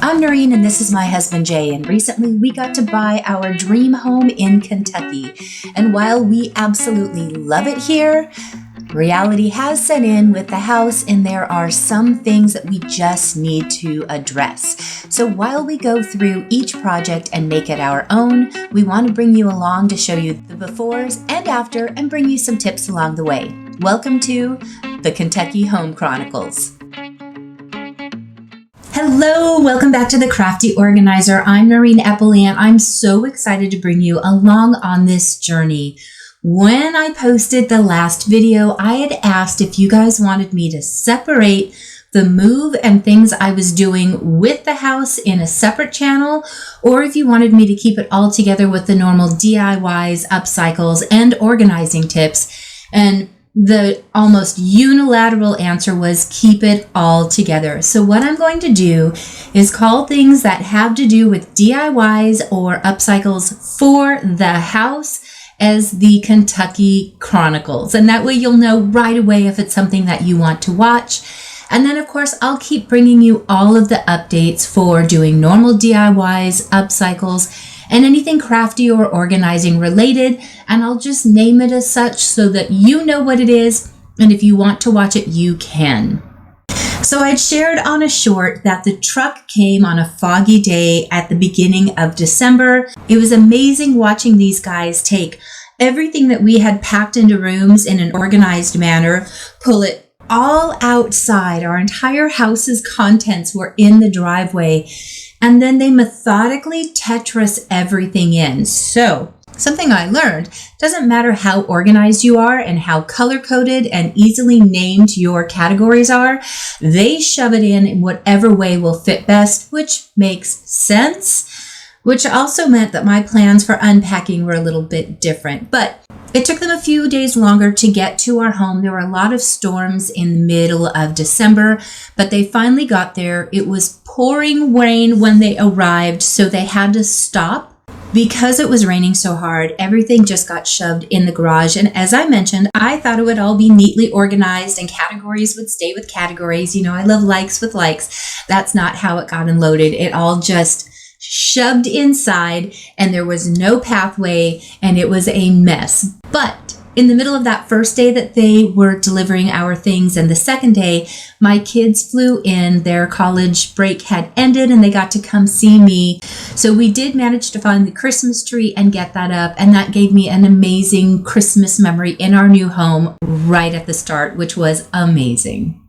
I'm Noreen and this is my husband Jay, and recently we got to buy our dream home in Kentucky. And while we absolutely love it here, reality has set in with the house and there are some things that we just need to address. So while we go through each project and make it our own, we want to bring you along to show you the befores and after and bring you some tips along the way. Welcome to the Kentucky Home Chronicles. Hello, welcome back to the Crafty Organizer. I'm Noreen Eppley and I'm so excited to bring you along on this journey. When I posted the last video, I had asked if you guys wanted me to separate the move and things I was doing with the house in a separate channel, or if you wanted me to keep it all together with the normal DIYs, upcycles, and organizing tips. And the almost unilateral answer was keep it all together. So what I'm going to do is call things that have to do with DIYs or upcycles for the house as the Kentucky Chronicles. And that way you'll know right away if it's something that you want to watch. And then of course, I'll keep bringing you all of the updates for doing normal DIYs, upcycles, and anything crafty or organizing related, and I'll just name it as such so that you know what it is, and if you want to watch it, you can. So I'd shared on a short that the truck came on a foggy day at the beginning of December. It was amazing watching these guys take everything that we had packed into rooms in an organized manner, pull it all outside. Our entire house's contents were in the driveway. And then they methodically Tetris everything in. So something I learned, doesn't matter how organized you are and how color-coded and easily named your categories are, they shove it in whatever way will fit best, which makes sense, which also meant that my plans for unpacking were a little bit different. But it took them a few days longer to get to our home. There were a lot of storms in the middle of December, but they finally got there. It was pouring rain when they arrived, so they had to stop. Because it was raining so hard, everything just got shoved in the garage. And as I mentioned, I thought it would all be neatly organized and categories would stay with categories. You know, I love likes with likes. That's not how it got unloaded. It all just shoved inside and there was no pathway and it was a mess. But in the middle of that first day that they were delivering our things and the second day, my kids flew in. Their college break had ended and they got to come see me. So we did manage to find the Christmas tree and get that up. And that gave me an amazing Christmas memory in our new home right at the start, which was amazing.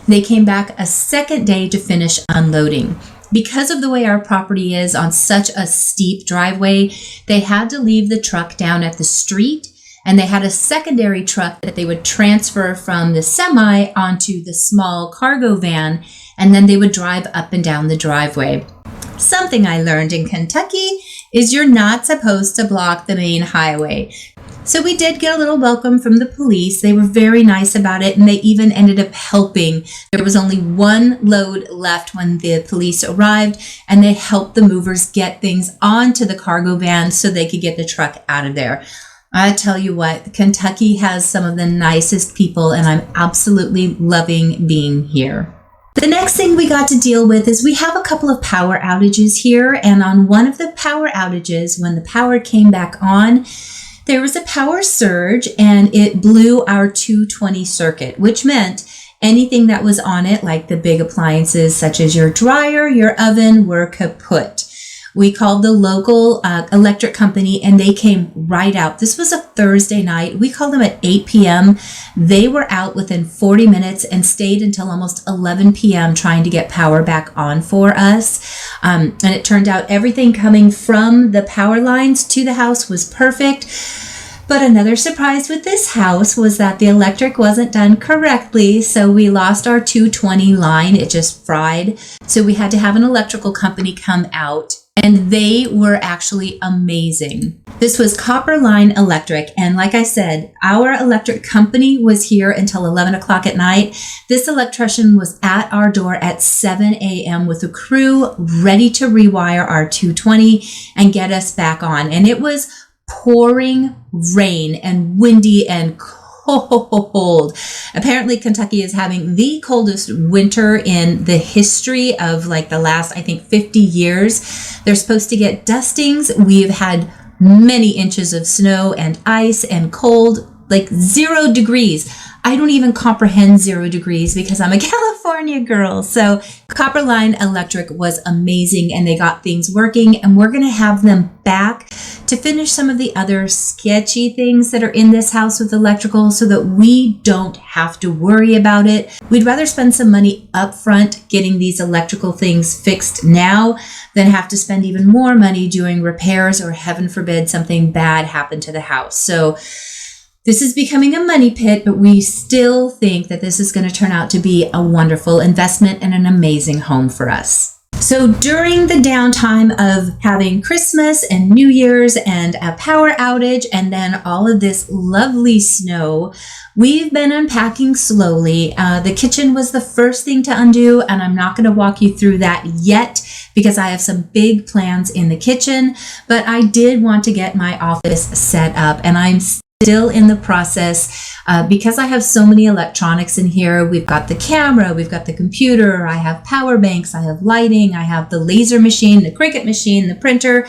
They came back a second day to finish unloading. Because of the way our property is on such a steep driveway, they had to leave the truck down at the street, and they had a secondary truck that they would transfer from the semi onto the small cargo van, and then they would drive up and down the driveway. Something I learned in Kentucky is you're not supposed to block the main highway. So we did get a little welcome from the police. They were very nice about it, and they even ended up helping. There was only one load left when the police arrived, and they helped the movers get things onto the cargo van so they could get the truck out of there. I tell you what, Kentucky has some of the nicest people, and I'm absolutely loving being here. The next thing we got to deal with is we have a couple of power outages here, and on one of the power outages, when the power came back on, there was a power surge and it blew our 220 circuit, which meant anything that was on it, like the big appliances such as your dryer, your oven, were kaput. We called the local electric company and they came right out. This was a Thursday night. We called them at 8 p.m. They were out within 40 minutes and stayed until almost 11 p.m. trying to get power back on for us. And it turned out everything coming from the power lines to the house was perfect. But another surprise with this house was that the electric wasn't done correctly, so we lost our 220 line. It just fried. So we had to have an electrical company come out, and they were actually amazing. This was Copper Line Electric, and like I said, our electric company was here until 11 o'clock at night. This electrician was at our door at 7 a.m. with a crew ready to rewire our 220 and get us back on. And it was pouring rain and windy and cold. Apparently Kentucky is having the coldest winter in the history of like the last, I think, 50 years. They're supposed to get dustings. We've had many inches of snow and ice and cold, like 0 degrees. I don't even comprehend 0 degrees because I'm a California girl. So Copper Line Electric was amazing and they got things working, and we're going to have them back to finish some of the other sketchy things that are in this house with electrical so that we don't have to worry about it. We'd rather spend some money up front getting these electrical things fixed now than have to spend even more money doing repairs or, heaven forbid, something bad happened to the house. So this is becoming a money pit, but we still think that this is going to turn out to be a wonderful investment and an amazing home for us. So during the downtime of having Christmas and New Year's and a power outage and then all of this lovely snow, we've been unpacking slowly. The kitchen was the first thing to undo, and I'm not going to walk you through that yet because I have some big plans in the kitchen, but I did want to get my office set up, and I'm still in the process because I have so many electronics in here. We've got the camera, we've got the computer, I have power banks, I have lighting, I have the laser machine, the Cricut machine, the printer.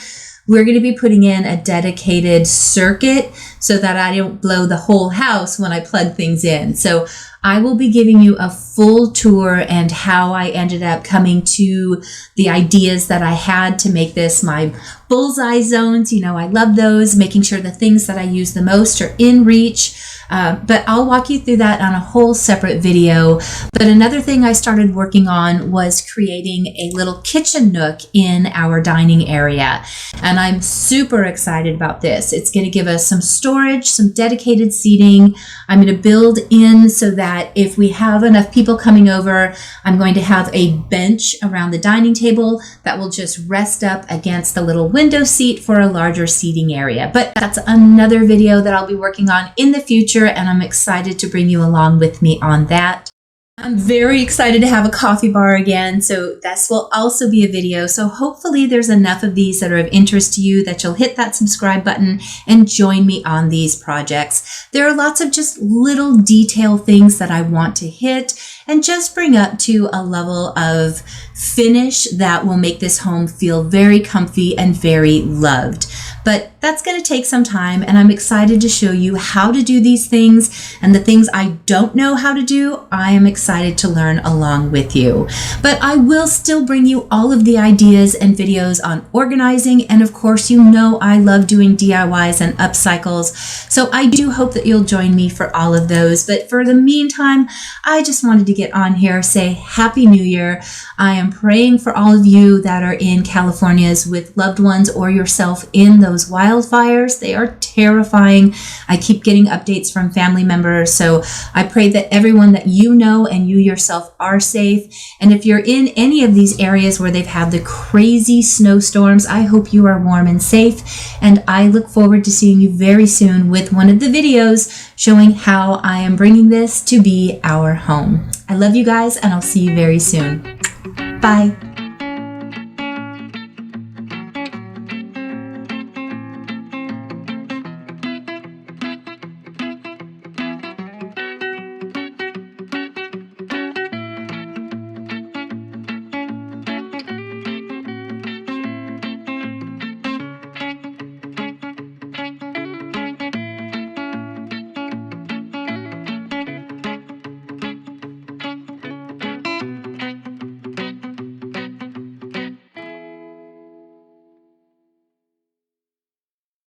We're going to be putting in a dedicated circuit so that I don't blow the whole house when I plug things in. So I will be giving you a full tour and how I ended up coming to the ideas that I had to make this my bullseye zones. You know, I love those, making sure the things that I use the most are in reach. But I'll walk you through that on a whole separate video. But another thing I started working on was creating a little kitchen nook in our dining area. And I'm super excited about this. It's going to give us some storage, some dedicated seating. I'm going to build in so that if we have enough people coming over, I'm going to have a bench around the dining table that will just rest up against the little window seat for a larger seating area. But that's another video that I'll be working on in the future, and I'm excited to bring you along with me on that. I'm very excited to have a coffee bar again, so this will also be a video. So hopefully there's enough of these that are of interest to you that you'll hit that subscribe button and join me on these projects. There are lots of just little detail things that I want to hit and just bring up to a level of finish that will make this home feel very comfy and very loved. But that's going to take some time, and I'm excited to show you how to do these things, and the things I don't know how to do, I am excited to learn along with you. But I will still bring you all of the ideas and videos on organizing, and of course, you know I love doing DIYs and upcycles, so I do hope that you'll join me for all of those. But for the meantime, I just wanted to get on here, say Happy New Year. I am praying for all of you that are in Californias with loved ones or yourself in those wildfires. They are terrifying. I keep getting updates from family members, so I pray that everyone that you know and you yourself are safe. And if you're in any of these areas where they've had the crazy snowstorms, I hope you are warm and safe, and I look forward to seeing you very soon with one of the videos showing how I am bringing this to be our home. I love you guys, and I'll see you very soon. Bye.